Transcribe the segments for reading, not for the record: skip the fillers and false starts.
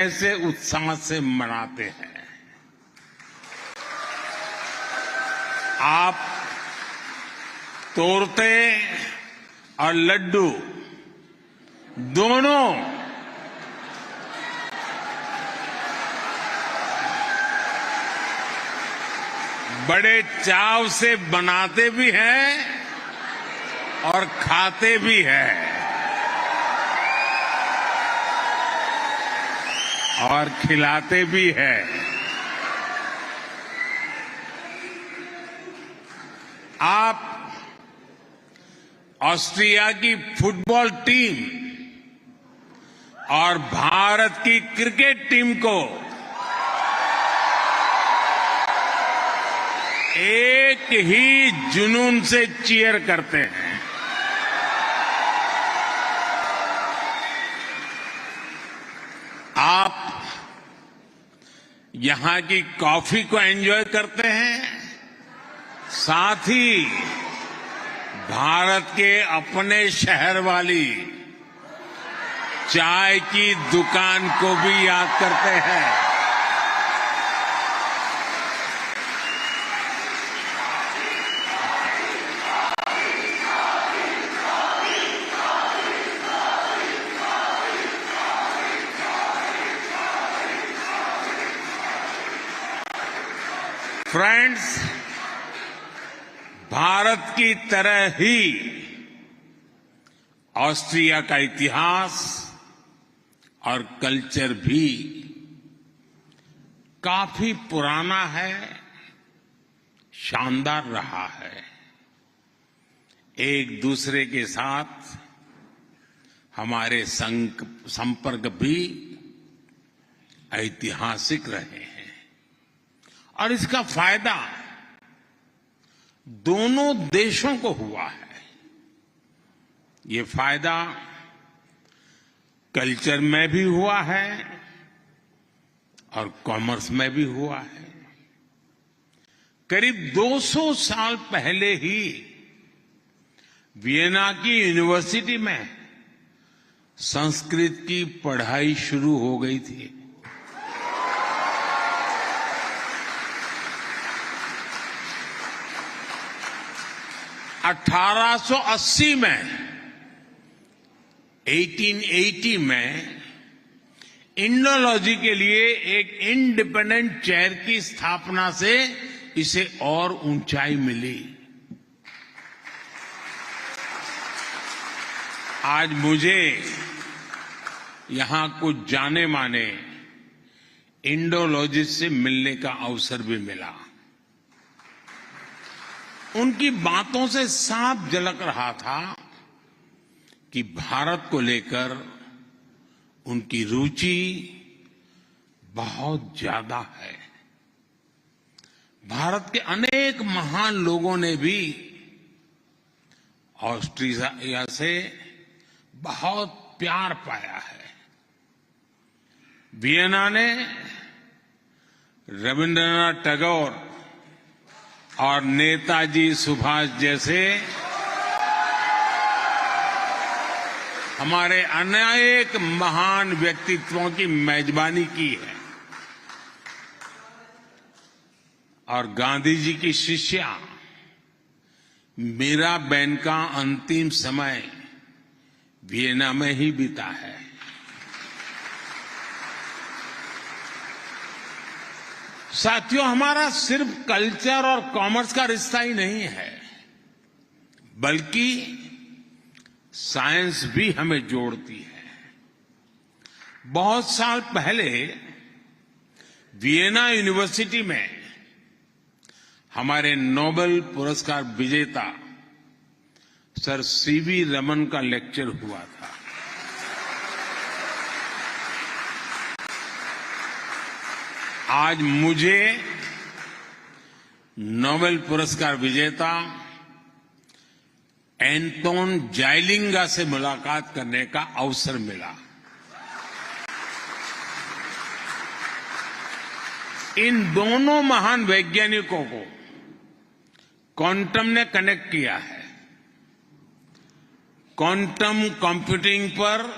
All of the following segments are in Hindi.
ऐसे उत्साह से मनाते हैं। आप तोरते और लड्डू दोनों बड़े चाव से बनाते भी हैं और खाते भी हैं और खिलाते भी हैं। आप ऑस्ट्रिया की फुटबॉल टीम और भारत की क्रिकेट टीम को एक ही जुनून से चीयर करते हैं। आप यहां की कॉफी को एंजॉय करते हैं, साथ ही भारत के अपने शहर वाली चाय की दुकान को भी याद करते हैं। फ्रेंड्स, भारत की तरह ही ऑस्ट्रिया का इतिहास और कल्चर भी काफी पुराना है, शानदार रहा है। एक दूसरे के साथ हमारे संपर्क भी ऐतिहासिक रहे हैं और इसका फायदा दोनों देशों को हुआ है। ये फायदा कल्चर में भी हुआ है और कॉमर्स में भी हुआ है। करीब 200 साल पहले ही वियना की यूनिवर्सिटी में संस्कृत की पढ़ाई शुरू हो गई थी। (1880 में 1880 में इंडोलॉजी के लिए एक इंडिपेंडेंट चेयर की स्थापना से इसे और ऊंचाई मिली। आज मुझे यहां कुछ जाने माने इंडोलॉजिस्ट से मिलने का अवसर भी मिला। उनकी बातों से साफ झलक रहा था कि भारत को लेकर उनकी रुचि बहुत ज्यादा है। भारत के अनेक महान लोगों ने भी ऑस्ट्रिया से बहुत प्यार पाया है। वियना ने रविंद्रनाथ टैगोर और नेताजी सुभाष जैसे हमारे अनेक महान व्यक्तित्वों की मेजबानी की है और गांधी जी की शिष्या मीराबेन का अंतिम समय वियना में ही बीता है। साथियों, हमारा सिर्फ कल्चर और कॉमर्स का रिश्ता ही नहीं है, बल्कि साइंस भी हमें जोड़ती है। बहुत साल पहले वियना यूनिवर्सिटी में हमारे नोबेल पुरस्कार विजेता सर सीवी रमन का लेक्चर हुआ था। आज मुझे नोबेल पुरस्कार विजेता एंटोन जाइलिंगा से मुलाकात करने का अवसर मिला। इन दोनों महान वैज्ञानिकों को क्वांटम ने कनेक्ट किया है। क्वांटम कंप्यूटिंग पर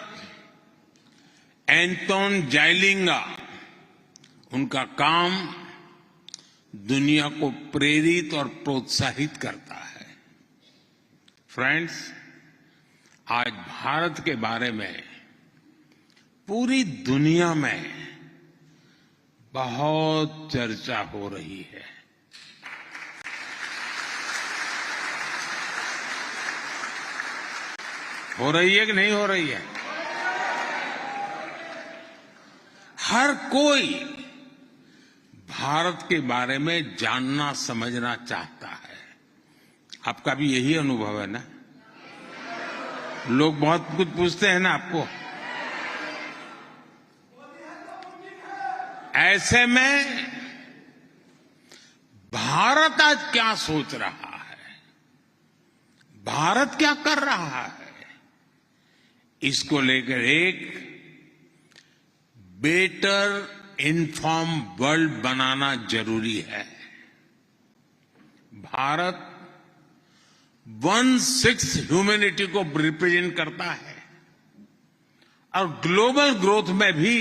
एंटोन जाइलिंगा, उनका काम दुनिया को प्रेरित और प्रोत्साहित करता है। फ्रेंड्स, आज भारत के बारे में पूरी दुनिया में बहुत चर्चा हो रही है। हो रही है कि नहीं हो रही है? हर कोई भारत के बारे में जानना समझना चाहता है। आपका भी यही अनुभव है ना? लोग बहुत कुछ पूछते हैं ना आपको। ऐसे में भारत आज क्या सोच रहा है, भारत क्या कर रहा है, इसको लेकर एक बेटर इन्फॉर्म वर्ल्ड बनाना जरूरी है। भारत 1/6 ह्यूमैनिटी को रिप्रेजेंट करता है और ग्लोबल ग्रोथ में भी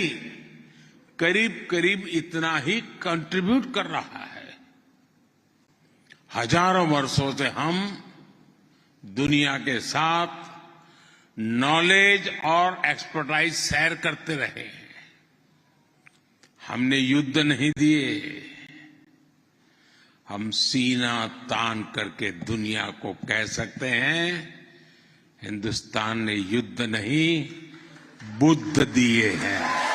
करीब करीब इतना ही कंट्रीब्यूट कर रहा है। हजारों वर्षों से हम दुनिया के साथ नॉलेज और एक्सपर्टाइज शेयर करते रहे हैं। हमने युद्ध नहीं दिए, हम सीना तान करके दुनिया को कह सकते हैं, हिंदुस्तान ने युद्ध नहीं बुद्ध दिए हैं।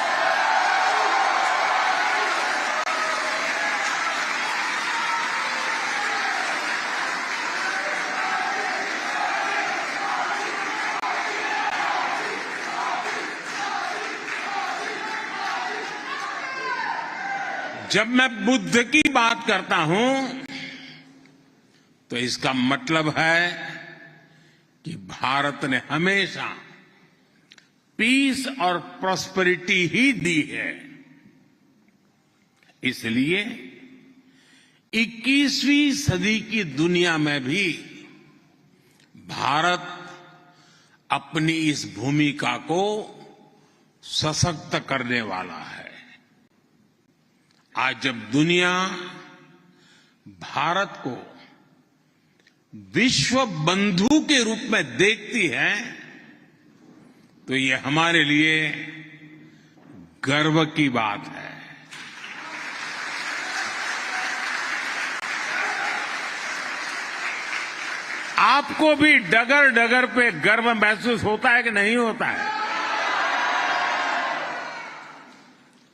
जब मैं बुद्ध की बात करता हूं तो इसका मतलब है कि भारत ने हमेशा पीस और प्रॉस्पेरिटी ही दी है। इसलिए 21वीं सदी की दुनिया में भी भारत अपनी इस भूमिका को सशक्त करने वाला है। आज जब दुनिया भारत को विश्व बंधु के रूप में देखती है तो ये हमारे लिए गर्व की बात है। आपको भी डगर डगर पे गर्व महसूस होता है कि नहीं होता है?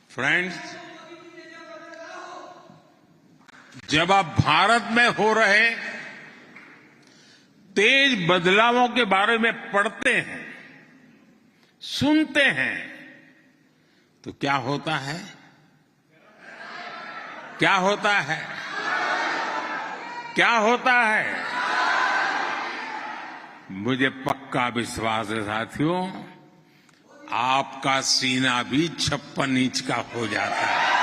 फ्रेंड्स, जब आप भारत में हो रहे तेज बदलावों के बारे में पढ़ते हैं, सुनते हैं, तो क्या होता है? क्या होता है? क्या होता है? मुझे पक्का विश्वास है साथियों, आपका सीना भी 56 इंच का हो जाता है।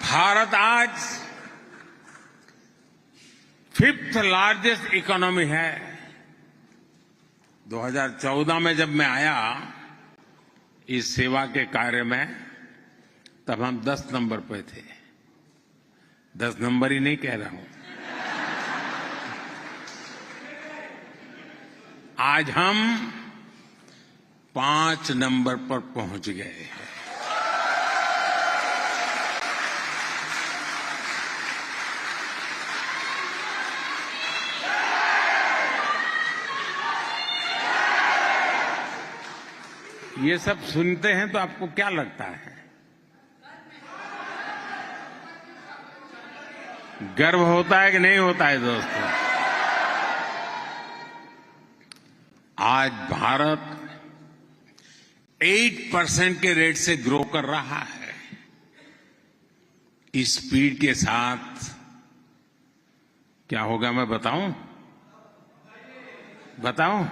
भारत आज 5th लार्जेस्ट इकोनॉमी है। 2014 में जब मैं आया इस सेवा के कार्य में, तब हम 10 नंबर पे थे। 10 नंबर ही नहीं कह रहा हूं, आज हम 5 नंबर पर पहुंच गए हैं। ये सब सुनते हैं तो आपको क्या लगता है? गर्व होता है कि नहीं होता है दोस्तों? आज भारत 8% के रेट से ग्रो कर रहा है। इस स्पीड के साथ क्या होगा मैं बताऊं? बताऊं?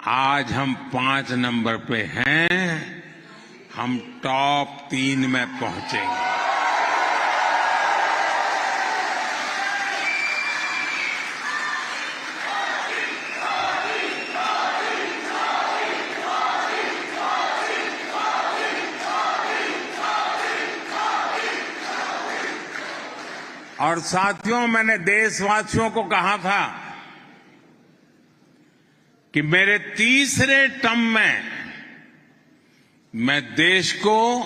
आज हम 5 नंबर पे हैं, हम टॉप 3 में पहुंचेंगे। और साथियों, मैंने देशवासियों को कहा था कि मेरे तीसरे टर्म में मैं देश को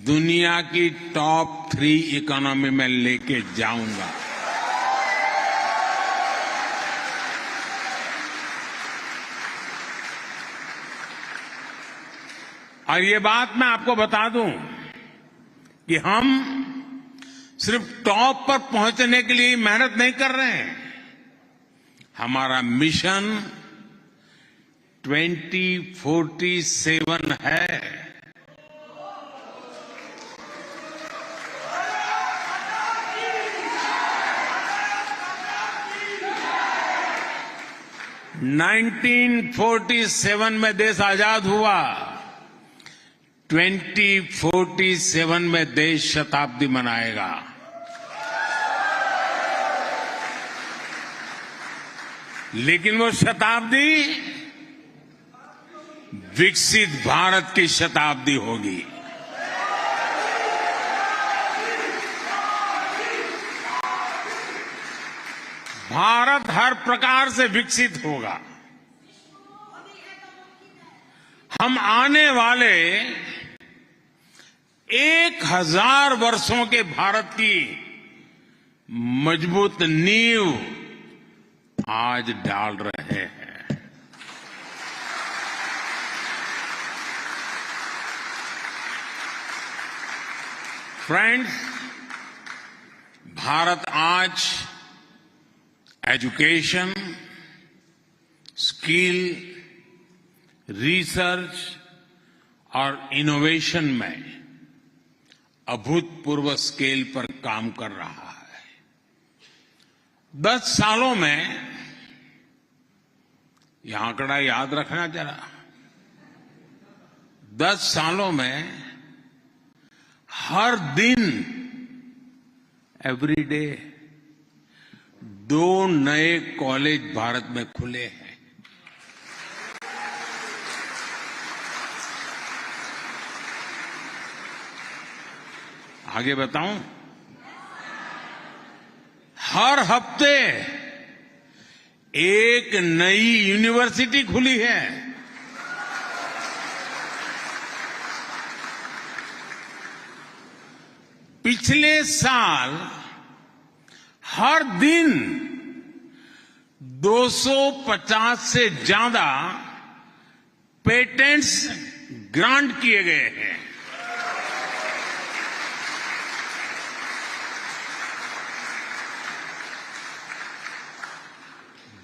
दुनिया की टॉप 3 इकोनॉमी में लेके जाऊंगा। और ये बात मैं आपको बता दूं कि हम सिर्फ टॉप पर पहुंचने के लिए मेहनत नहीं कर रहे हैं। हमारा मिशन 2047 है। नाइनटीन 47 में देश आजाद हुआ। 2047 में देश शताब्दी मनाएगा। लेकिन वो शताब्दी विकसित भारत की शताब्दी होगी। भारत हर प्रकार से विकसित होगा। हम आने वाले 1000 वर्षों के भारत की मजबूत नींव आज डाल रहे हैं। फ्रेंड्स, भारत आज एजुकेशन, स्किल, रिसर्च और इनोवेशन में अभूतपूर्व स्केल पर काम कर रहा है। 10 सालों में, यह आंकड़ा याद रखना जरा, 10 सालों में हर दिन, एवरी डे 2 नए कॉलेज भारत में खुले हैं। आगे बताऊं, हर हफ्ते एक नई यूनिवर्सिटी खुली है। पिछले साल हर दिन 250 से ज्यादा पेटेंट्स ग्रांट किए गए हैं।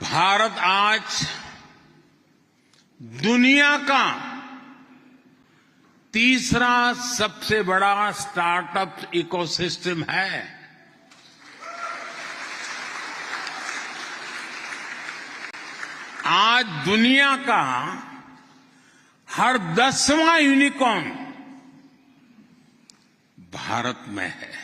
भारत आज दुनिया का तीसरा सबसे बड़ा स्टार्टअप इकोसिस्टम है। आज दुनिया का हर 10वां यूनिकॉर्न भारत में है।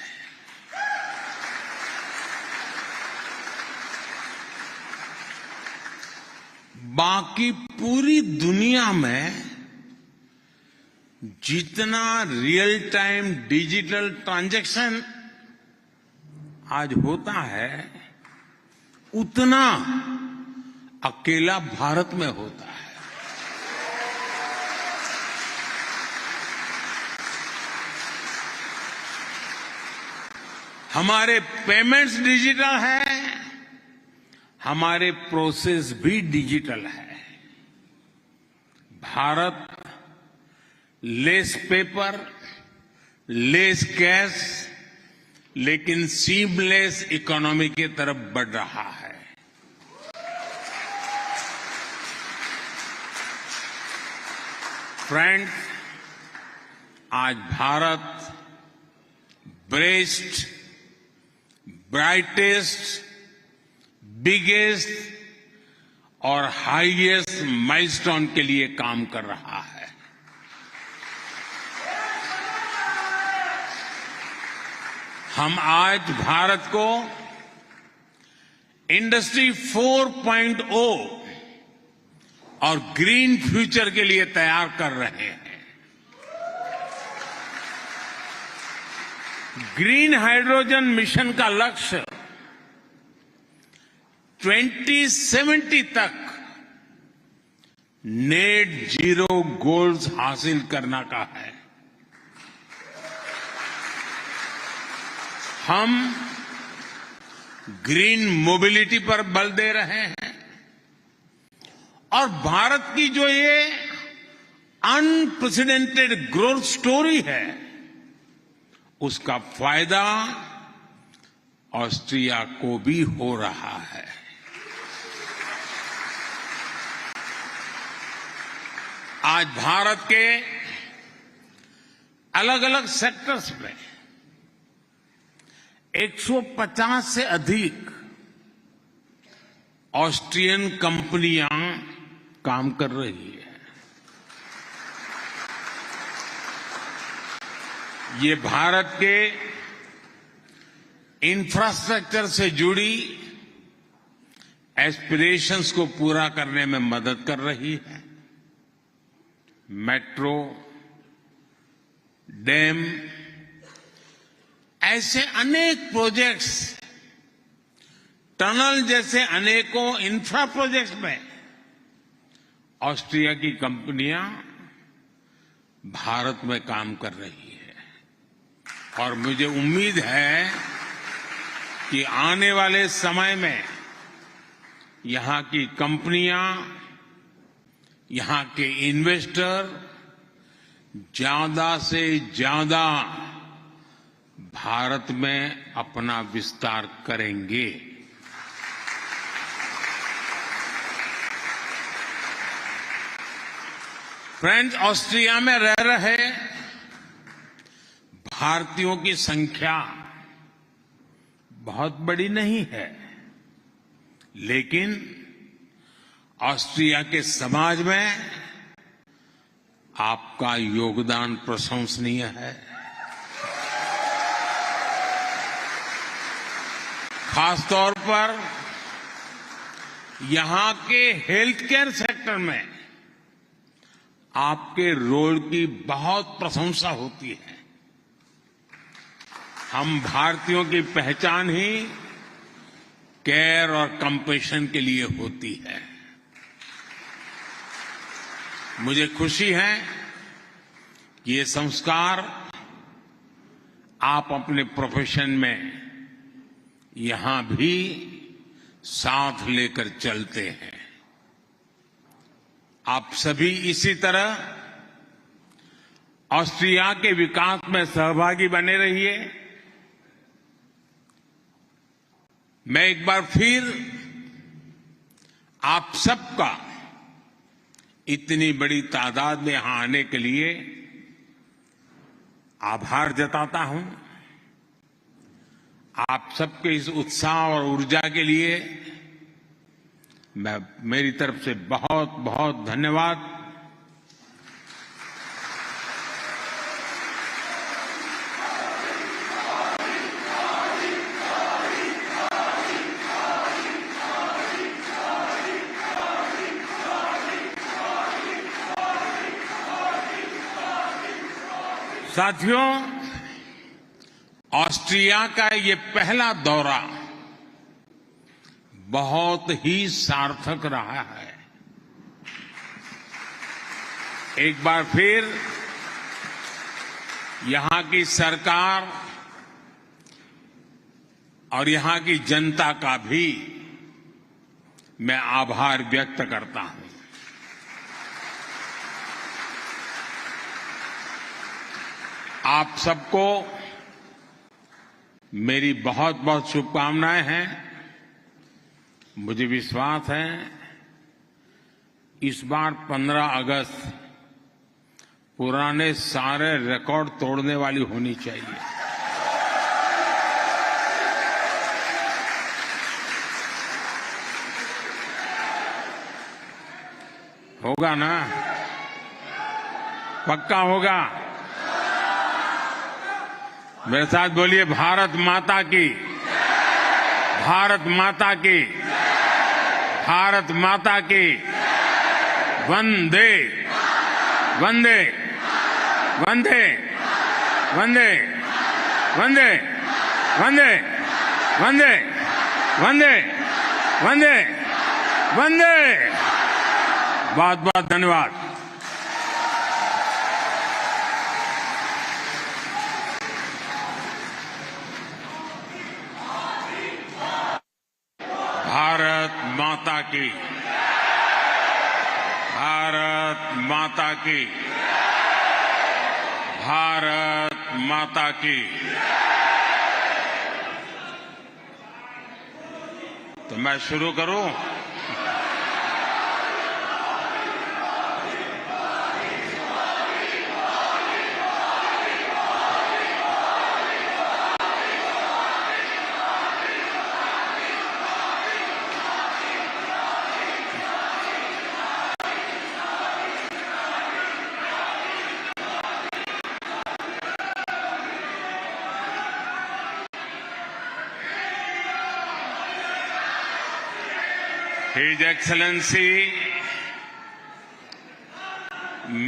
बाकी पूरी दुनिया में जितना रियल टाइम डिजिटल ट्रांजैक्शन आज होता है, उतना अकेला भारत में होता है। हमारे पेमेंट्स डिजिटल हैं, हमारे प्रोसेस भी डिजिटल है। Bharat less paper, less cash, लेकिन सीमलेस इकोनॉमी की तरफ बढ़ रहा है। फ्रेंड्स, आज भारत बेस्ट, ब्राइटेस्ट, बिगेस्ट और हाईएस्ट माइलस्टोन के लिए काम कर रहा है। हम आज भारत को इंडस्ट्री 4.0 और ग्रीन फ्यूचर के लिए तैयार कर रहे हैं। ग्रीन हाइड्रोजन मिशन का लक्ष्य 2070 तक नेट जीरो गोल्स हासिल करना का है। हम ग्रीन मोबिलिटी पर बल दे रहे हैं और भारत की जो ये अनप्रेसिडेंटेड ग्रोथ स्टोरी है, उसका फायदा ऑस्ट्रिया को भी हो रहा है। आज भारत के अलग अलग सेक्टर्स में 150 से अधिक ऑस्ट्रियन कंपनियां काम कर रही है। ये भारत के इंफ्रास्ट्रक्चर से जुड़ी एस्पिरेशंस को पूरा करने में मदद कर रही है। मेट्रो, डैम, ऐसे अनेक प्रोजेक्ट्स, टनल जैसे अनेकों इंफ्रा प्रोजेक्ट्स में ऑस्ट्रिया की कंपनियां भारत में काम कर रही है और मुझे उम्मीद है कि आने वाले समय में यहां की कंपनियां, यहां के इन्वेस्टर ज्यादा से ज्यादा भारत में अपना विस्तार करेंगे। फ्रेंड्स, ऑस्ट्रिया में रह रहे भारतीयों की संख्या बहुत बड़ी नहीं है, लेकिन ऑस्ट्रिया के समाज में आपका योगदान प्रशंसनीय है। खासतौर पर यहां के हेल्थ केयर सेक्टर में आपके रोल की बहुत प्रशंसा होती है। हम भारतीयों की पहचान ही केयर और कंपैशन के लिए होती है। मुझे खुशी है कि ये संस्कार आप अपने प्रोफेशन में यहां भी साथ लेकर चलते हैं। आप सभी इसी तरह ऑस्ट्रिया के विकास में सहभागी बने रहिए। मैं एक बार फिर आप सबका इतनी बड़ी तादाद में यहां आने के लिए आभार जताता हूं। आप सबके इस उत्साह और ऊर्जा के लिए मेरी तरफ से बहुत बहुत धन्यवाद। साथियों, ऑस्ट्रिया का ये पहला दौरा बहुत ही सार्थक रहा है। एक बार फिर यहां की सरकार और यहां की जनता का भी मैं आभार व्यक्त करता हूं। आप सबको मेरी बहुत बहुत शुभकामनाएं हैं। मुझे विश्वास है इस बार 15 अगस्त पुराने सारे रिकॉर्ड तोड़ने वाली होनी चाहिए। होगा ना? पक्का होगा? मेरे साथ बोलिए, भारत माता की, भारत माता की, भारत माता की, वंदे वंदे वंदे वंदे वंदे वंदे वंदे वंदे वंदे वंदे। बहुत बहुत धन्यवाद। भारत माता की, भारत माता की, भारत माता की। तो मैं शुरू करूं? His Excellency,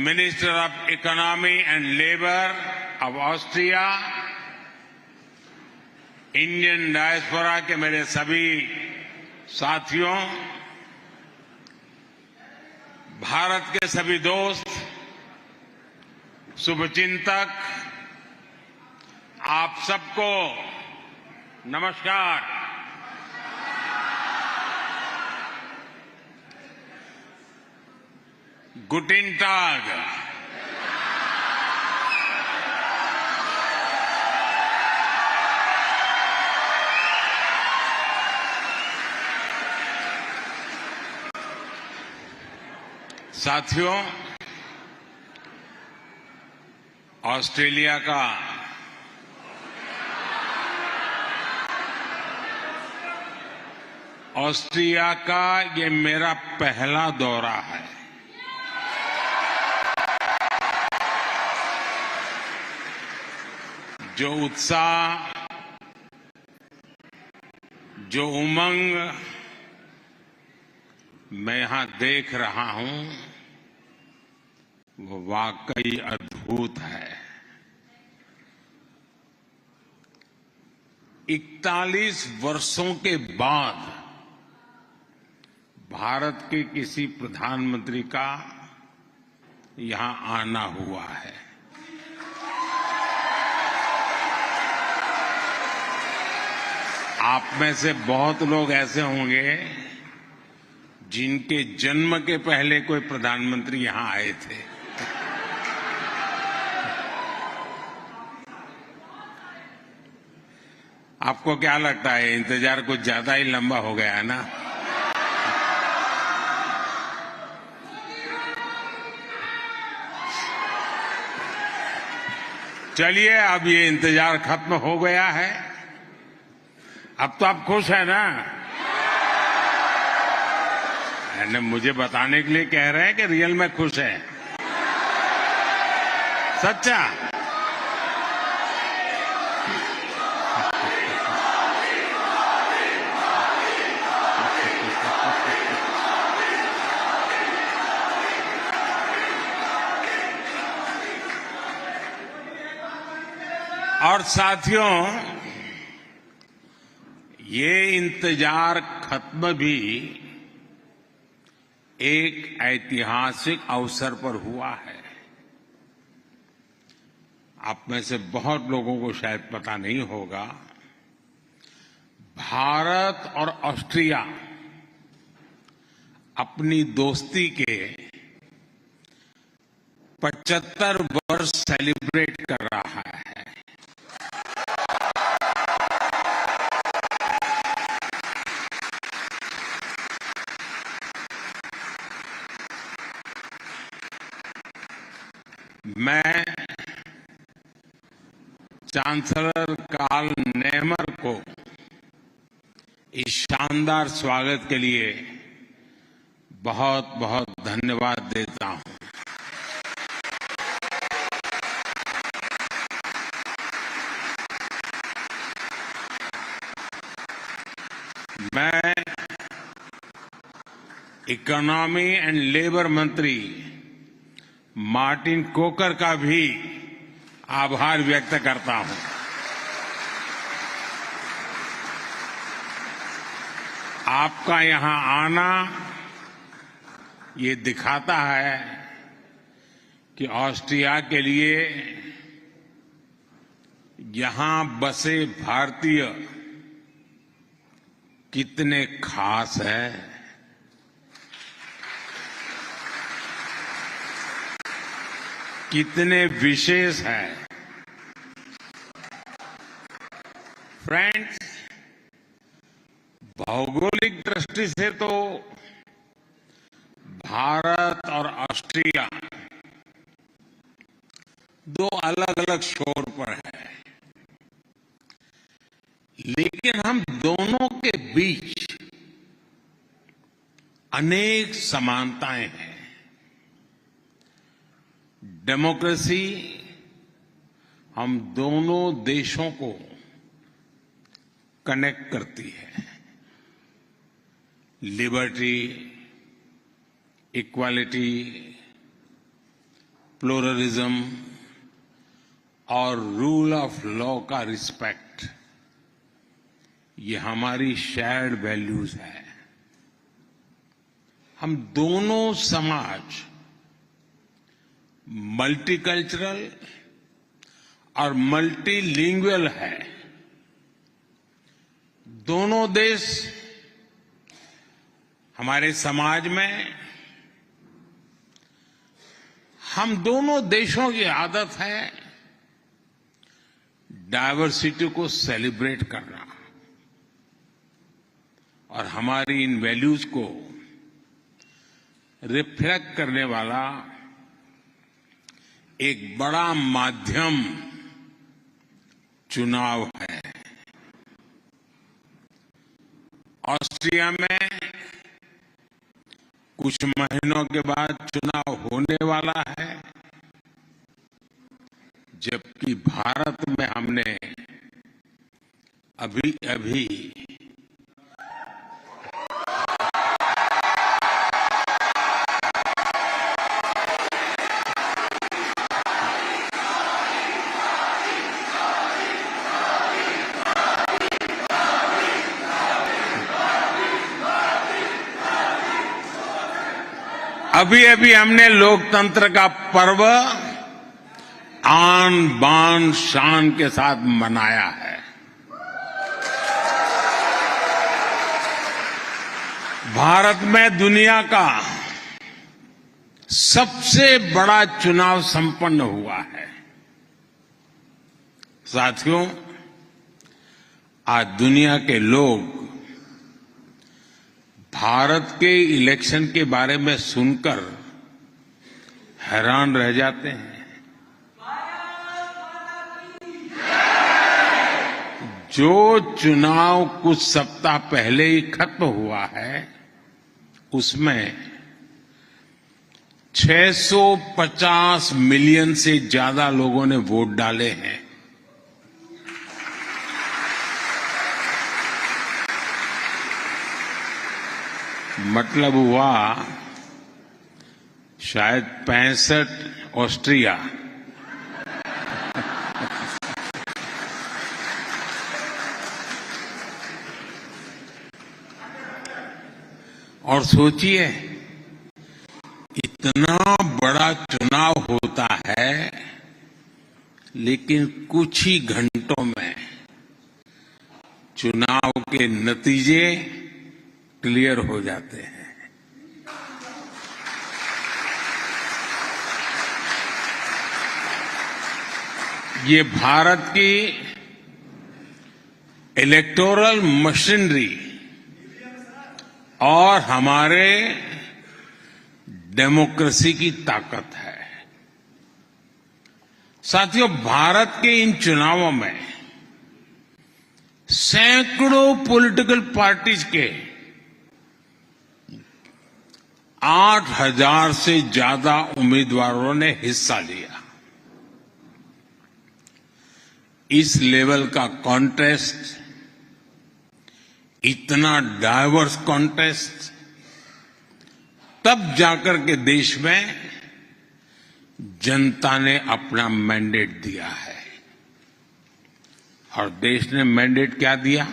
Minister of Economy and Labour of Austria, Indian diaspora के मेरे सभी साथियों, भारत के सभी दोस्त, शुभचिंतक, आप सबको नमस्कार। गुटिन टाग। साथियों, ऑस्ट्रेलिया का ये मेरा पहला दौरा है। जो उत्साह, जो उमंग मैं यहां देख रहा हूं, वो वाकई अद्भुत है। 41 वर्षों के बाद भारत के किसी प्रधानमंत्री का यहां आना हुआ है। आप में से बहुत लोग ऐसे होंगे जिनके जन्म के पहले कोई प्रधानमंत्री यहां आए थे। आपको क्या लगता है, इंतजार कुछ ज्यादा ही लंबा हो गया है ना? चलिए, अब ये इंतजार खत्म हो गया है। अब तो आप खुश हैं ना? मुझे बताने के लिए कह रहे हैं कि रियल में खुश है? सच्चा? और साथियों, ये इंतजार खत्म भी एक ऐतिहासिक अवसर पर हुआ है। आप में से बहुत लोगों को शायद पता नहीं होगा, भारत और ऑस्ट्रिया अपनी दोस्ती के 75 वर्ष सेलिब्रेट कर रहा है। मैं चांसलर कार्ल नेहमर को इस शानदार स्वागत के लिए बहुत बहुत धन्यवाद देता हूं। मैं इकोनॉमी एंड लेबर मंत्री मार्टिन कोकर का भी आभार व्यक्त करता हूं। आपका यहां आना ये दिखाता है कि ऑस्ट्रिया के लिए यहां बसे भारतीय कितने खास हैं, कितने विशेष हैं। फ्रेंड्स, भौगोलिक दृष्टि से तो भारत और ऑस्ट्रिया दो अलग अलग छोर पर है, लेकिन हम दोनों के बीच अनेक समानताएं हैं। डेमोक्रेसी हम दोनों देशों को कनेक्ट करती है। लिबर्टी, इक्वालिटी, प्लुरलिज्म और रूल ऑफ लॉ का रिस्पेक्ट, ये हमारी शेयर्ड वैल्यूज है। हम दोनों समाज मल्टीकल्चरल और मल्टीलिंगुअल है। दोनों देश, हमारे समाज में हम दोनों देशों की आदत है डायवर्सिटी को सेलिब्रेट करना, और हमारी इन वैल्यूज को रिफ्लेक्ट करने वाला एक बड़ा माध्यम चुनाव है। ऑस्ट्रिया में कुछ महीनों के बाद चुनाव होने वाला है, जबकि भारत में हमने अभी अभी हमने लोकतंत्र का पर्व आन बान शान के साथ मनाया है। भारत में दुनिया का सबसे बड़ा चुनाव संपन्न हुआ है। साथियों, आज दुनिया के लोग भारत के इलेक्शन के बारे में सुनकर हैरान रह जाते हैं। जो चुनाव कुछ सप्ताह पहले ही खत्म हुआ है, उसमें 650 मिलियन से ज्यादा लोगों ने वोट डाले हैं। मतलब हुआ शायद 65 ऑस्ट्रिया। और सोचिए, इतना बड़ा चुनाव होता है, लेकिन कुछ ही घंटों में चुनाव के नतीजे क्लियर हो जाते हैं। ये भारत की इलेक्टोरल मशीनरी और हमारे डेमोक्रेसी की ताकत है। साथियों, भारत के इन चुनावों में सैकड़ों पॉलिटिकल पार्टीज के 8,000 से ज्यादा उम्मीदवारों ने हिस्सा लिया। इस लेवल का कॉन्टेस्ट, इतना डाइवर्स कॉन्टेस्ट, तब जाकर के देश में जनता ने अपना मैंडेट दिया है। और देश ने मैंडेट क्या दिया?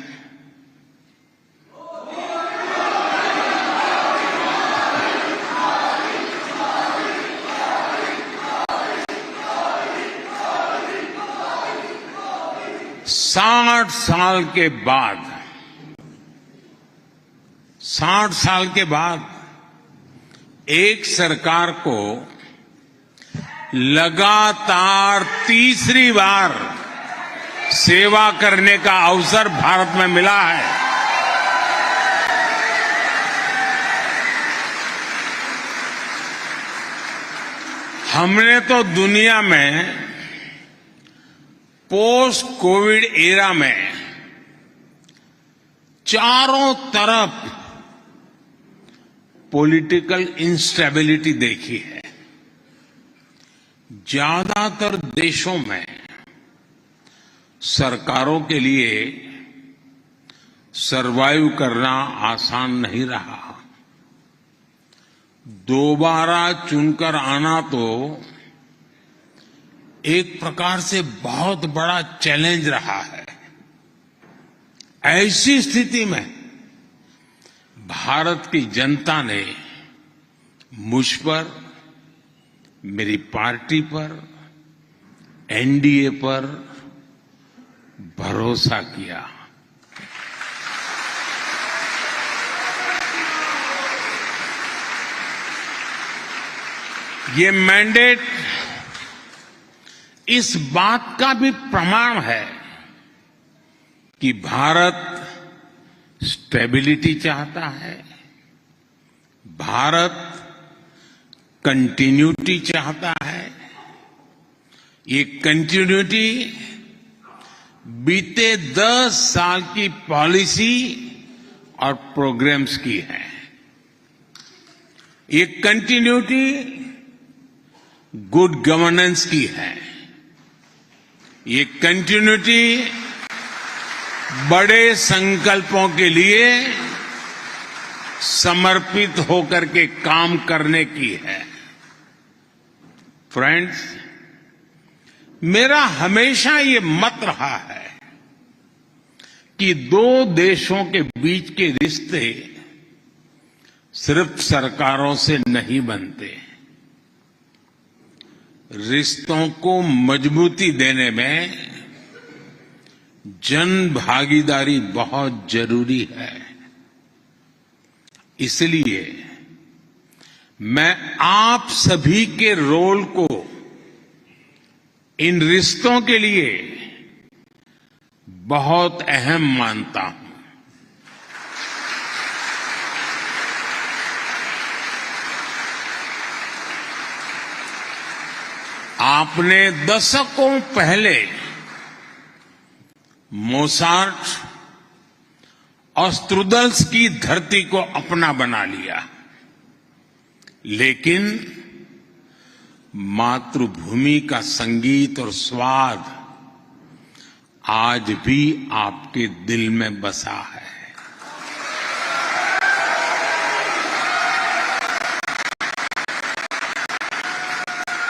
60 साल के बाद एक सरकार को लगातार तीसरी बार सेवा करने का अवसर भारत में मिला है। हमने तो दुनिया में पोस्ट कोविड एरा में चारों तरफ पॉलिटिकल इंस्टेबिलिटी देखी है। ज्यादातर देशों में सरकारों के लिए सरवाइव करना आसान नहीं रहा। दोबारा चुनकर आना तो एक प्रकार से बहुत बड़ा चैलेंज रहा है। ऐसी स्थिति में भारत की जनता ने मुझ पर, मेरी पार्टी पर, एनडीए पर भरोसा किया। ये मैंडेट इस बात का भी प्रमाण है कि भारत स्टेबिलिटी चाहता है, भारत कंटिन्यूटी चाहता है। ये कंटिन्यूटी बीते 10 साल की पॉलिसी और प्रोग्राम्स की है। ये कंटिन्यूटी गुड गवर्नेंस की है। ये कंटिन्यूटी बड़े संकल्पों के लिए समर्पित होकर के काम करने की है। फ्रेंड्स, मेरा हमेशा ये मत रहा है कि दो देशों के बीच के रिश्ते सिर्फ सरकारों से नहीं बनते। रिश्तों को मजबूती देने में जन भागीदारी बहुत जरूरी है। इसलिए मैं आप सभी के रोल को इन रिश्तों के लिए बहुत अहम मानता हूं। आपने दशकों पहले मोसार्ट और स्ट्रूदल्स की धरती को अपना बना लिया, लेकिन मातृभूमि का संगीत और स्वाद आज भी आपके दिल में बसा है।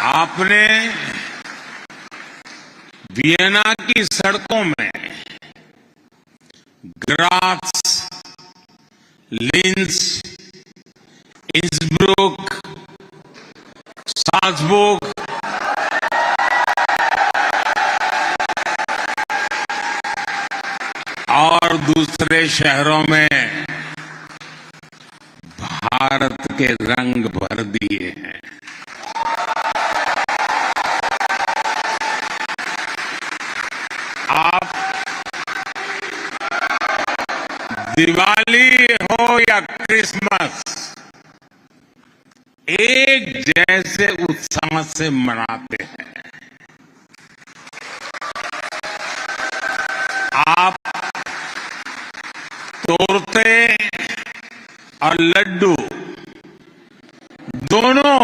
आपने वियना की सड़कों में ग्रात्स, लिंस, इंसब्रुक, साल्जबर्ग और दूसरे शहरों में भारत के रंग भर दिए हैं। आप दिवाली हो या क्रिसमस एक जैसे उत्साह से मनाते हैं। आप तोरते और लड्डू दोनों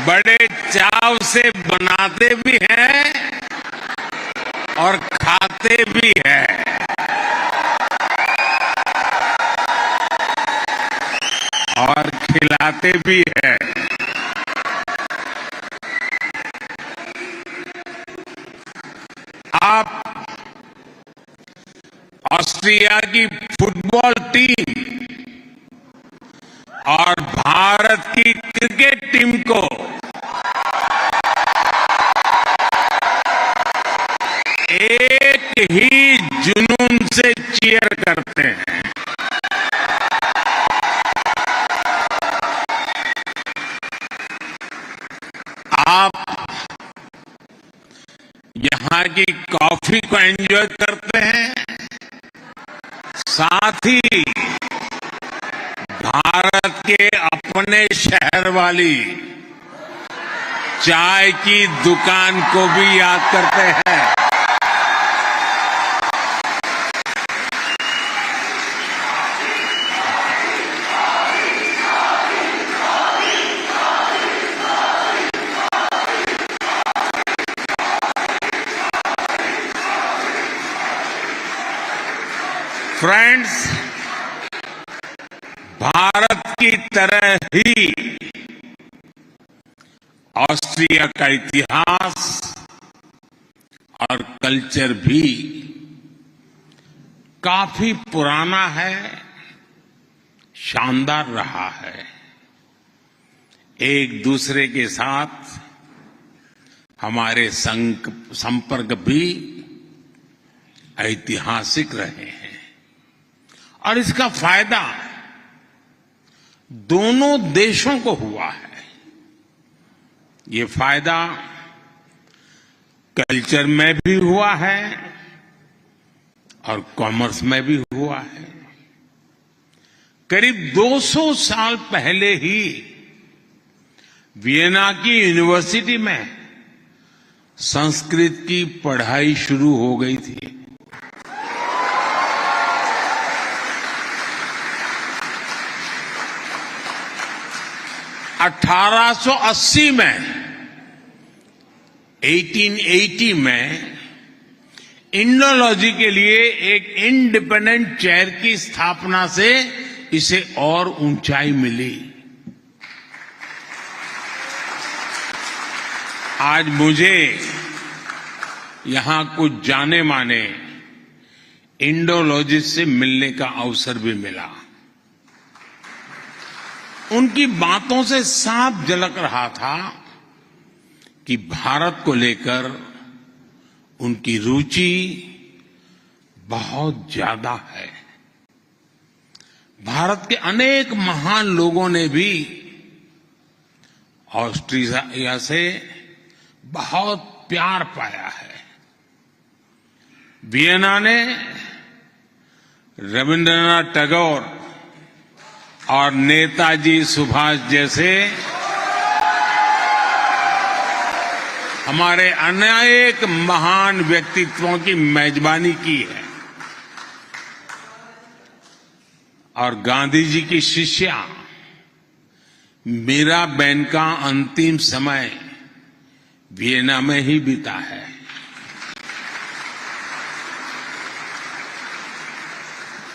बड़े चाव से बनाते भी हैं और खाते भी हैं। और खिलाते भी हैं। आप ऑस्ट्रिया की फुटबॉल टीम और भारत की क्रिकेट एक ही जुनून से चीयर करते हैं। आप यहां की कॉफी को एंजॉय करते हैं, साथ ही भारत के अपने शहर वाली चाय की दुकान को भी याद करते हैं। फ्रेंड्स, भारत की तरह ही ऑस्ट्रिया का इतिहास और कल्चर भी काफी पुराना है, शानदार रहा है। एक दूसरे के साथ हमारे संपर्क भी ऐतिहासिक रहे हैं और इसका फायदा दोनों देशों को हुआ है। ये फायदा कल्चर में भी हुआ है और कॉमर्स में भी हुआ है। करीब 200 साल पहले ही वियना की यूनिवर्सिटी में संस्कृत की पढ़ाई शुरू हो गई थी। (1880 में 1880 में इंडोलॉजी के लिए एक इंडिपेंडेंट चेयर की स्थापना से इसे और ऊंचाई मिली। आज मुझे यहां कुछ जाने माने इंडोलॉजिस्ट से मिलने का अवसर भी मिला। उनकी बातों से साफ झलक रहा था कि भारत को लेकर उनकी रुचि बहुत ज्यादा है। भारत के अनेक महान लोगों ने भी ऑस्ट्रिया से बहुत प्यार पाया है। वियना ने रविंद्रनाथ टैगोर और नेताजी सुभाष जैसे हमारे अनेक महान व्यक्तित्वों की मेजबानी की है और गांधी जी की शिष्या मीराबेन का अंतिम समय वियना में ही बीता है।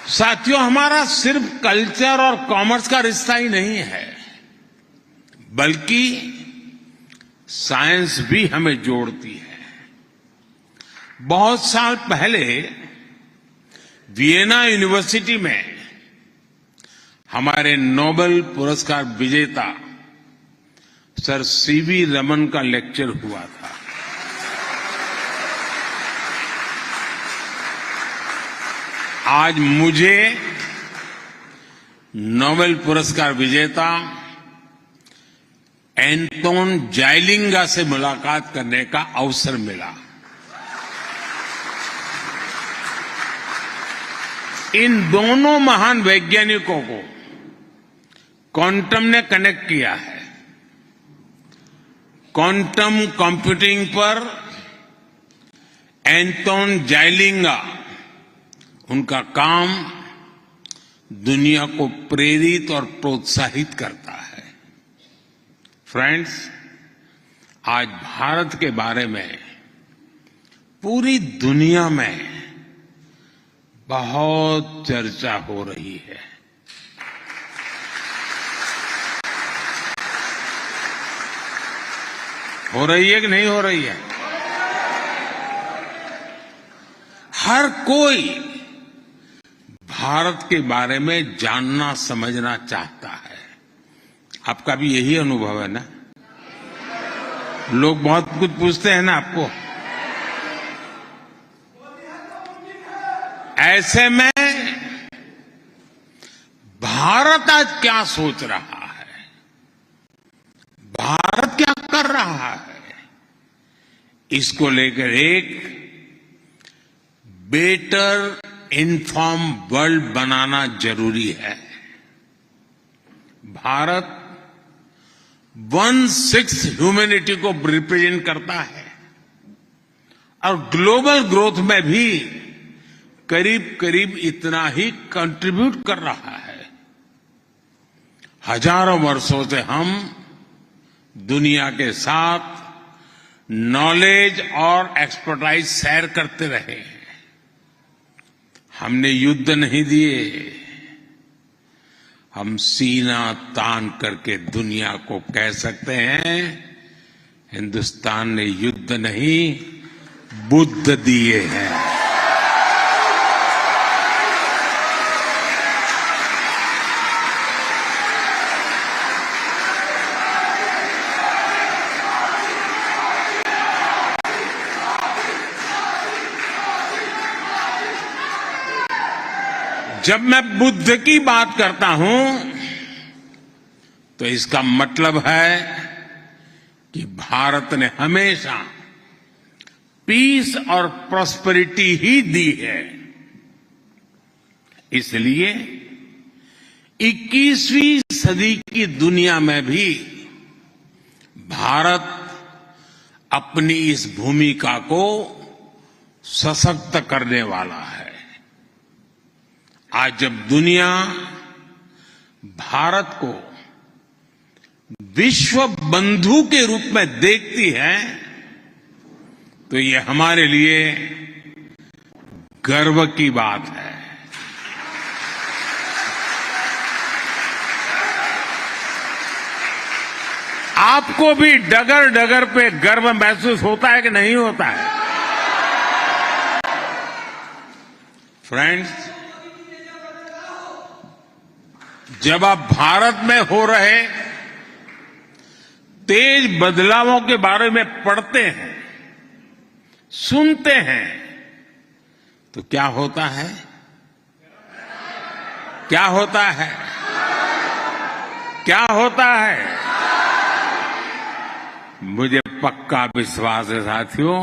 साथियों, हमारा सिर्फ कल्चर और कॉमर्स का रिश्ता ही नहीं है, बल्कि साइंस भी हमें जोड़ती है। बहुत साल पहले वियना यूनिवर्सिटी में हमारे नोबेल पुरस्कार विजेता सर सीवी रमन का लेक्चर हुआ था। आज मुझे नोबेल पुरस्कार विजेता एंटोन जाइलिंगा से मुलाकात करने का अवसर मिला। इन दोनों महान वैज्ञानिकों को क्वांटम ने कनेक्ट किया है। क्वांटम कंप्यूटिंग पर एंटोन जाइलिंगा, उनका काम दुनिया को प्रेरित और प्रोत्साहित करता है। फ्रेंड्स, आज भारत के बारे में पूरी दुनिया में बहुत चर्चा हो रही है। हो रही है कि नहीं हो रही है? हर कोई भारत के बारे में जानना समझना चाहता है। आपका भी यही अनुभव है ना? लोग बहुत कुछ पूछते हैं ना आपको। ऐसे में भारत आज क्या सोच रहा है, भारत क्या कर रहा है, इसको लेकर एक बेटर इन्फॉर्म वर्ल्ड बनाना जरूरी है। भारत 1/6 ह्यूमैनिटी को रिप्रेजेंट करता है और ग्लोबल ग्रोथ में भी करीब करीब इतना ही कंट्रीब्यूट कर रहा है। हजारों वर्षों से हम दुनिया के साथ नॉलेज और एक्सपर्टाइज शेयर करते रहे हैं। हमने युद्ध नहीं दिए, हम सीना तान करके दुनिया को कह सकते हैं हिंदुस्तान ने युद्ध नहीं बुद्ध दिए हैं। जब मैं बुद्ध की बात करता हूं तो इसका मतलब है कि भारत ने हमेशा पीस और प्रॉस्पेरिटी ही दी है। इसलिए 21वीं सदी की दुनिया में भी भारत अपनी इस भूमिका को सशक्त करने वाला है। आज जब दुनिया भारत को विश्व बंधु के रूप में देखती है तो ये हमारे लिए गर्व की बात है। आपको भी डगर डगर पे गर्व महसूस होता है कि नहीं होता है? फ्रेंड्स, जब आप भारत में हो रहे तेज बदलावों के बारे में पढ़ते हैं, सुनते हैं, तो क्या होता है? क्या होता है? क्या होता है? मुझे पक्का विश्वास है साथियों,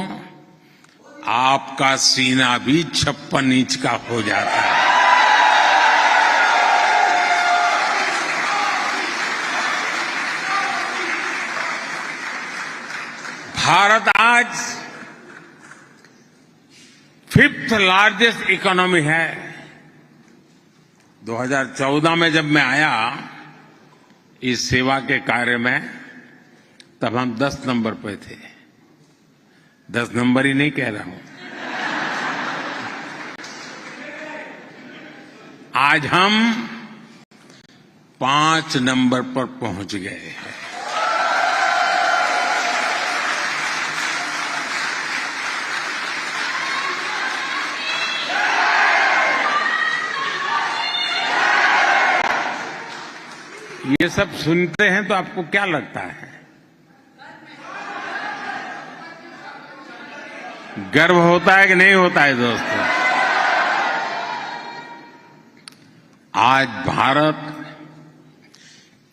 आपका सीना भी 56 इंच का हो जाता है। भारत आज 5th लार्जेस्ट इकोनॉमी है। 2014 में जब मैं आया इस सेवा के कार्य में, तब हम 10 नंबर पे थे। 10 नंबर ही नहीं कह रहा हूं, आज हम 5 नंबर पर पहुंच गए हैं। ये सब सुनते हैं तो आपको क्या लगता है? गर्व होता है कि नहीं होता है दोस्तों? आज भारत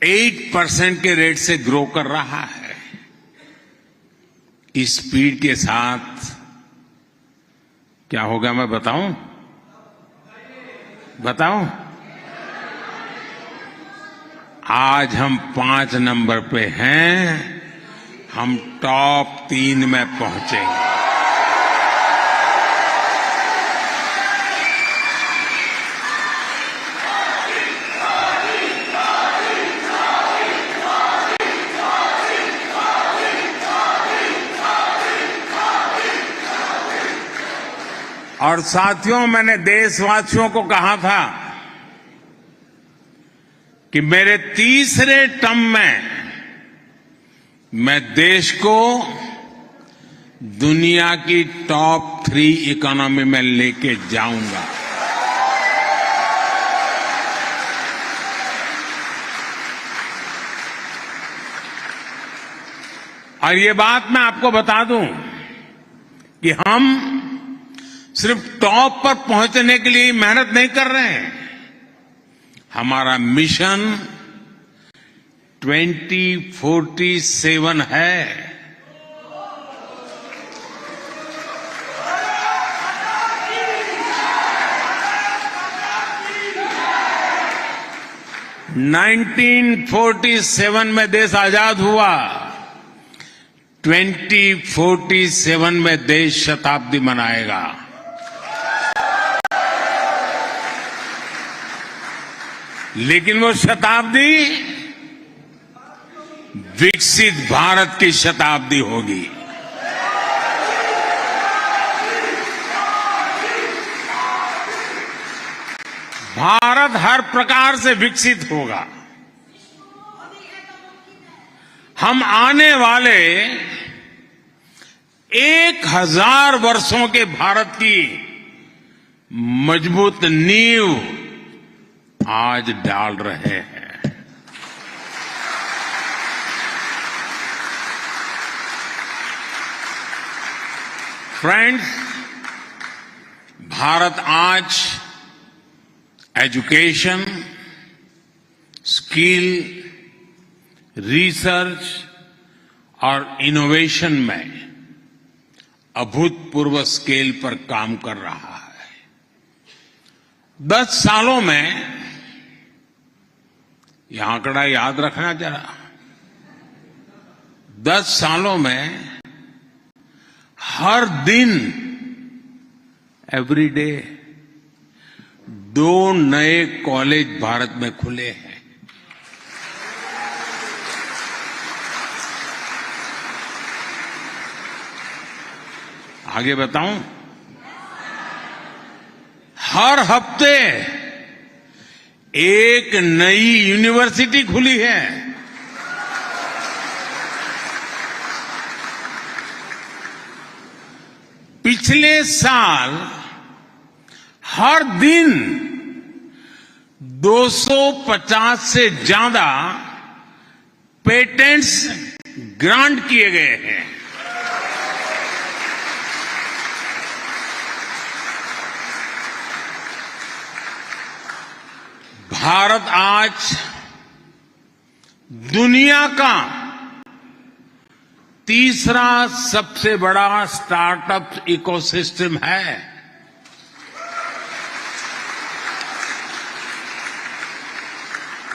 8% के रेट से ग्रो कर रहा है। इस स्पीड के साथ क्या होगा मैं बताऊं? बताऊं? आज हम 5 नंबर पे हैं, हम टॉप 3 में पहुंचेंगे। और साथियों, मैंने देशवासियों को कहा था कि मेरे तीसरे टर्म में मैं देश को दुनिया की टॉप 3 इकोनॉमी में लेके जाऊंगा। और ये बात मैं आपको बता दूं कि हम सिर्फ टॉप पर पहुंचने के लिए मेहनत नहीं कर रहे हैं। हमारा मिशन 2047 है। नाइनटीन 47 में देश आजाद हुआ, 2047 में देश शताब्दी मनाएगा। लेकिन वो शताब्दी विकसित भारत की शताब्दी होगी। भारत हर प्रकार से विकसित होगा। हम आने वाले 1000 वर्षों के भारत की मजबूत नींव आज डाल रहे हैं। फ्रेंड्स, भारत आज एजुकेशन, स्किल, रिसर्च और इनोवेशन में अभूतपूर्व स्केल पर काम कर रहा है। 10 सालों में, यह आंकड़ा याद रखना जरा, 10 सालों में हर दिन, एवरी डे 2 नए कॉलेज भारत में खुले हैं। आगे बताऊं, हर हफ्ते एक नई यूनिवर्सिटी खुली है। पिछले साल हर दिन 250 से ज्यादा पेटेंट्स ग्रांट किए गए हैं। भारत आज दुनिया का तीसरा सबसे बड़ा स्टार्टअप इकोसिस्टम है।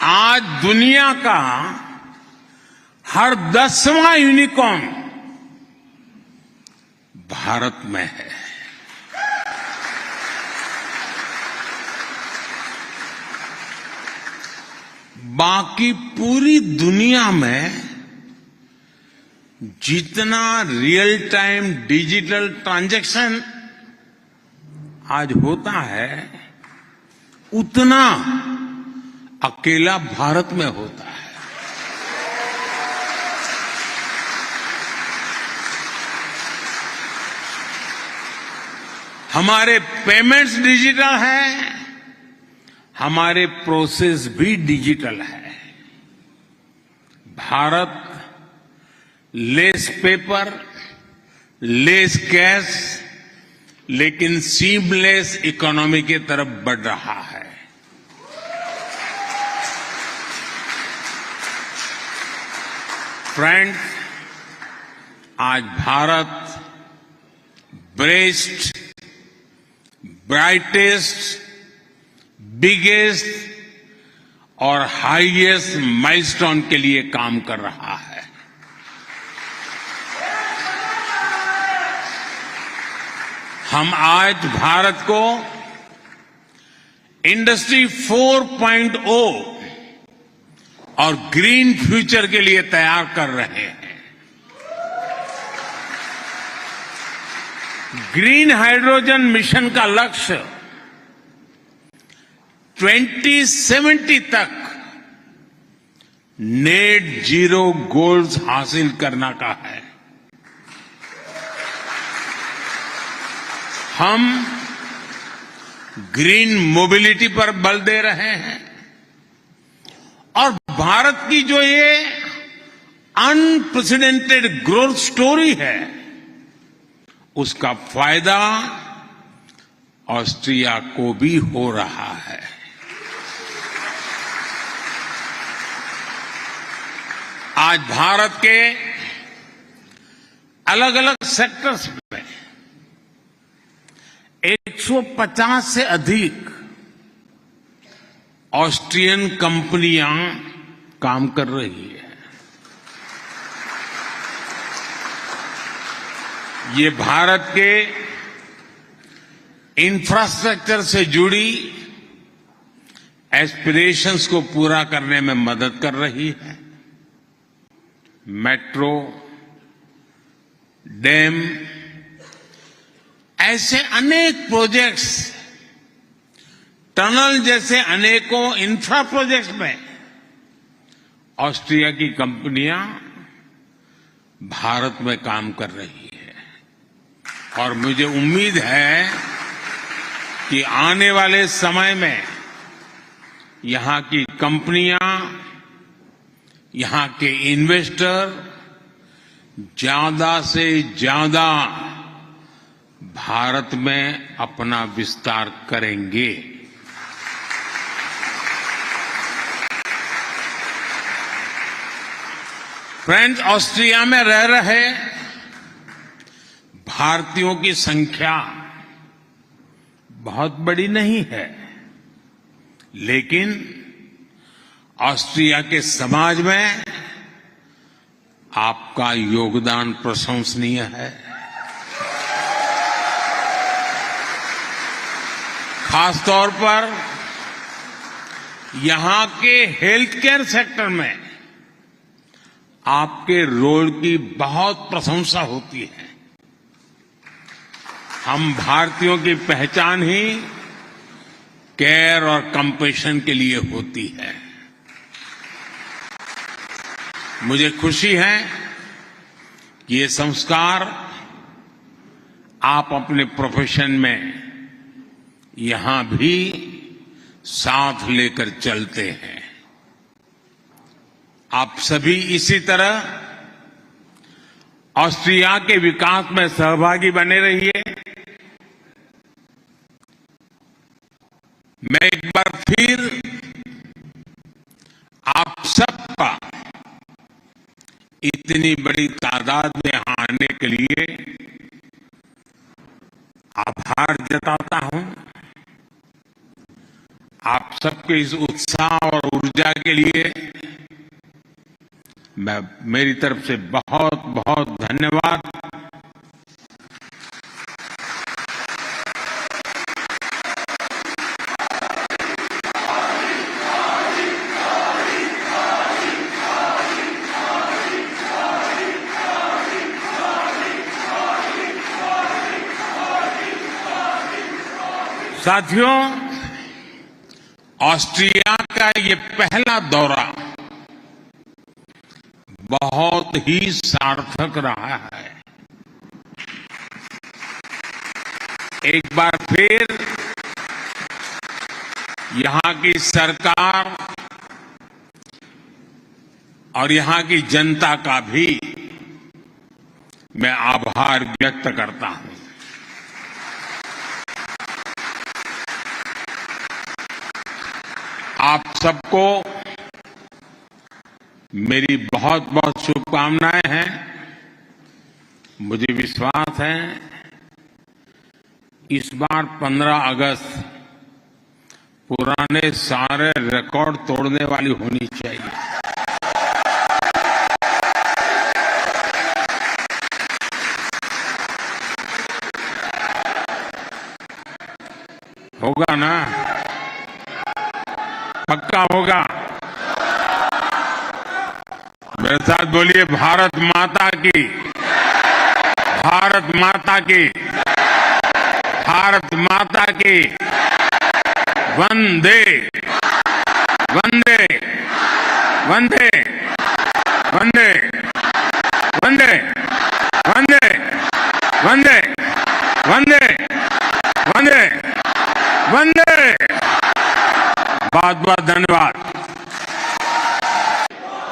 आज दुनिया का हर 10वां यूनिकॉर्न भारत में है। बाकी पूरी दुनिया में जितना रियल टाइम डिजिटल ट्रांजैक्शन आज होता है, उतना अकेला भारत में होता है। हमारे पेमेंट्स डिजिटल हैं, हमारे प्रोसेस भी डिजिटल है। Bharat less paper, less cash, लेकिन सीमलेस इकोनॉमी की तरफ बढ़ रहा है। फ्रेंड्स, आज भारत बेस्ट, ब्राइटेस्ट, बिगेस्ट और हाईएस्ट माइलस्टोन के लिए काम कर रहा है। हम आज भारत को इंडस्ट्री 4.0 और ग्रीन फ्यूचर के लिए तैयार कर रहे हैं। ग्रीन हाइड्रोजन मिशन का लक्ष्य 2070 तक नेट जीरो गोल्स हासिल करना का है। हम ग्रीन मोबिलिटी पर बल दे रहे हैं और भारत की जो ये अनप्रेसिडेंटेड ग्रोथ स्टोरी है, उसका फायदा ऑस्ट्रिया को भी हो रहा है। आज भारत के अलग अलग सेक्टर्स में 150 से अधिक ऑस्ट्रियन कंपनियां काम कर रही है। ये भारत के इंफ्रास्ट्रक्चर से जुड़ी एस्पिरेशंस को पूरा करने में मदद कर रही है। मेट्रो, डैम, ऐसे अनेक प्रोजेक्ट्स, टनल जैसे अनेकों इंफ्रा प्रोजेक्ट्स में ऑस्ट्रिया की कंपनियां भारत में काम कर रही है। और मुझे उम्मीद है कि आने वाले समय में यहां की कंपनियां, यहां के इन्वेस्टर ज्यादा से ज्यादा भारत में अपना विस्तार करेंगे। फ्रेंड्स, ऑस्ट्रिया में रह रहे भारतीयों की संख्या बहुत बड़ी नहीं है, लेकिन ऑस्ट्रिया के समाज में आपका योगदान प्रशंसनीय है। खासतौर पर यहां के हेल्थ केयर सेक्टर में आपके रोल की बहुत प्रशंसा होती है। हम भारतीयों की पहचान ही केयर और कंपैशन के लिए होती है। मुझे खुशी है कि ये संस्कार आप अपने प्रोफेशन में यहां भी साथ लेकर चलते हैं। आप सभी इसी तरह ऑस्ट्रिया के विकास में सहभागी बने रहिए। मैं एक बार फिर आप सबका इतनी बड़ी तादाद में यहां आने के लिए आभार जताता हूं। आप सबके इस उत्साह और ऊर्जा के लिए मेरी तरफ से बहुत बहुत धन्यवाद। साथियों, ऑस्ट्रिया का ये पहला दौरा बहुत ही सार्थक रहा है। एक बार फिर यहां की सरकार और यहां की जनता का भी मैं आभार व्यक्त करता हूं। आप सबको मेरी बहुत बहुत शुभकामनाएं हैं। मुझे विश्वास है इस बार 15 अगस्त पुराने सारे रिकॉर्ड तोड़ने वाली होनी चाहिए। होगा ना? पक्का होगा? मेरे साथ बोलिए, भारत माता की, भारत माता की, भारत माता की। वंदे वंदे वंदे वंदे वंदे वंदे वंदे वंदे वंदे वंदे। बहुत बहुत धन्यवाद।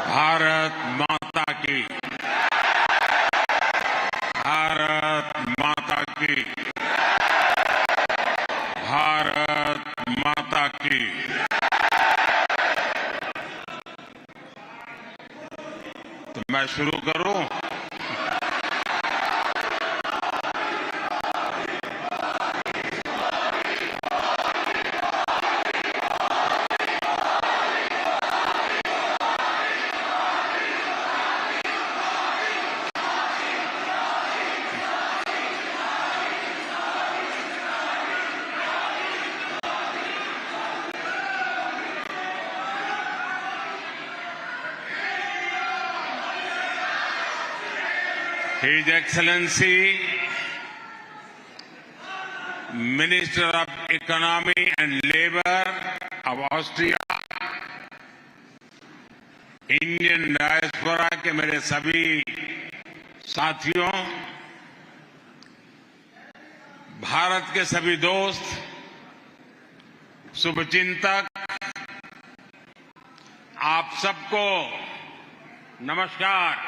भारत माता की, भारत माता की। मैं शुरू करूं? His Excellency, Minister of Economy and Labour of Austria, Indian diaspora के मेरे सभी साथियों, भारत के सभी दोस्त, शुभचिंतक, आप सबको नमस्कार।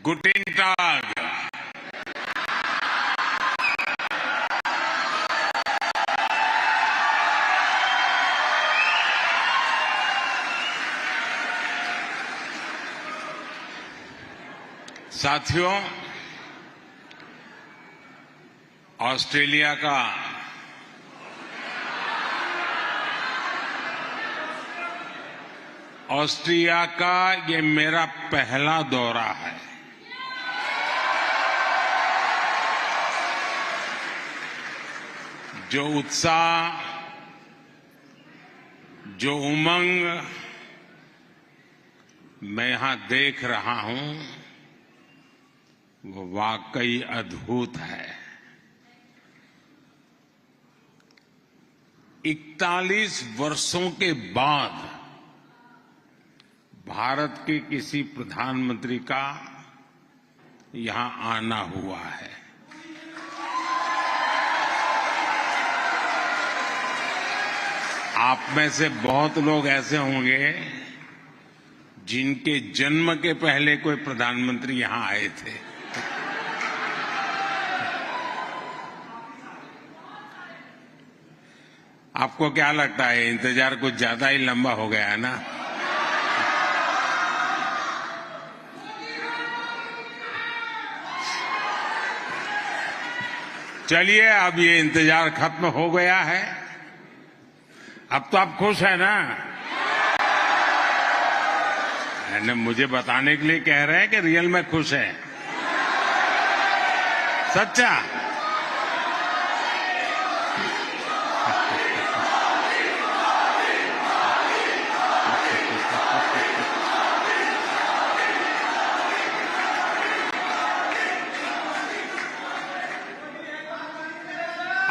गुटिन टाग। साथियों, ऑस्ट्रिया का ये मेरा पहला दौरा है। जो उत्साह, जो उमंग मैं यहां देख रहा हूं, वो वाकई अद्भुत है। 41 वर्षों के बाद भारत के किसी प्रधानमंत्री का यहां आना हुआ है। आप में से बहुत लोग ऐसे होंगे जिनके जन्म के पहले कोई प्रधानमंत्री यहां आए थे। आपको क्या लगता है, इंतजार कुछ ज्यादा ही लंबा हो गया है ना? चलिए, अब ये इंतजार खत्म हो गया है। अब तो आप खुश हैं ना? मैंने मुझे बताने के लिए कह रहे हैं कि रियल में खुश है। सच्चा?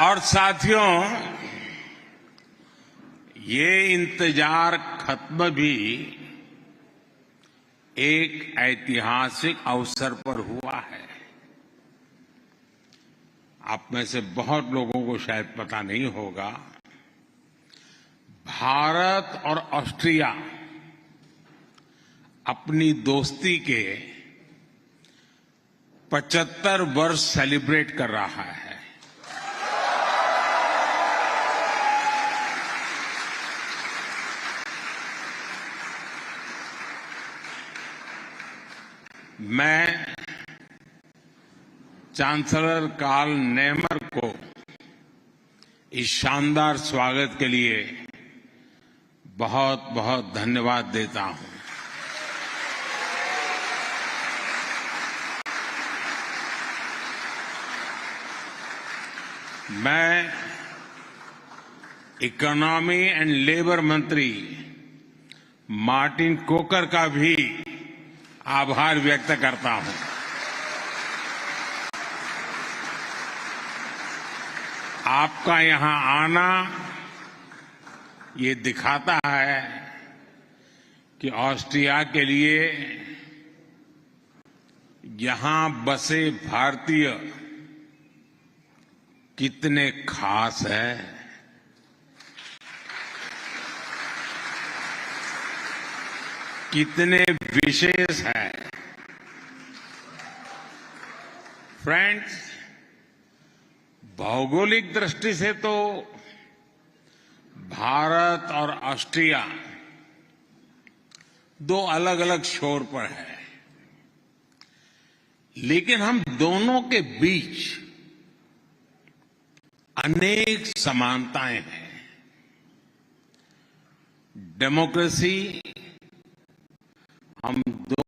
और साथियों, ये इंतजार खत्म भी एक ऐतिहासिक अवसर पर हुआ है। आप में से बहुत लोगों को शायद पता नहीं होगा, भारत और ऑस्ट्रिया अपनी दोस्ती के 75 वर्ष सेलिब्रेट कर रहा है। मैं चांसलर कार्ल नेमर को इस शानदार स्वागत के लिए बहुत बहुत धन्यवाद देता हूं। मैं इकोनॉमी एंड लेबर मंत्री मार्टिन कोकर का भी आभार व्यक्त करता हूं। आपका यहां आना ये दिखाता है कि ऑस्ट्रिया के लिए यहां बसे भारतीय कितने खास है। कितने विशेष है। फ्रेंड्स, भौगोलिक दृष्टि से तो भारत और ऑस्ट्रिया दो अलग अलग छोर पर है, लेकिन हम दोनों के बीच अनेक समानताएं हैं। डेमोक्रेसी हम